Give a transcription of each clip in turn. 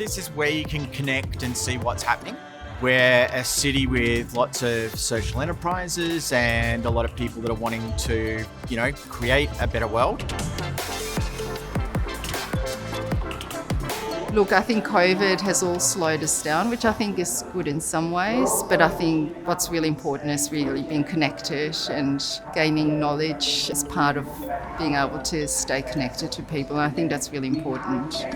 This is where you can connect and see what's happening. We're a city with lots of social enterprises and a lot of people that are wanting to, create a better world. Look, I think COVID has all slowed us down, which I think is good in some ways, but I think what's really important is really being connected and gaining knowledge as part of being able to stay connected to people. And I think that's really important.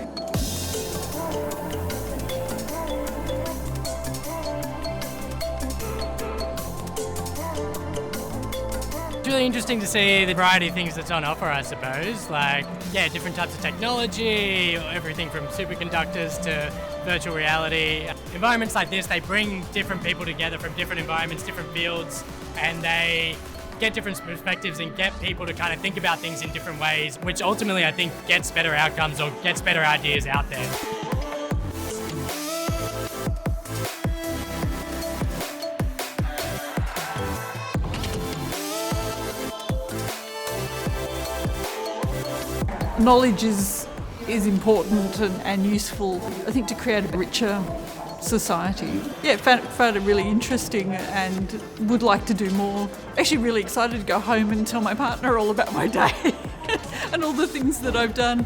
It's really interesting to see the variety of things that's on offer, I suppose. Different types of technology, everything from superconductors to virtual reality. Environments like this, they bring different people together from different environments, different fields, and they get different perspectives and get people to kind of think about things in different ways, which ultimately I think gets better outcomes or gets better ideas out there. Knowledge is important and useful, I think, to create a richer society. Yeah, found it really interesting and would like to do more. Actually really excited to go home and tell my partner all about my day and all the things that I've done.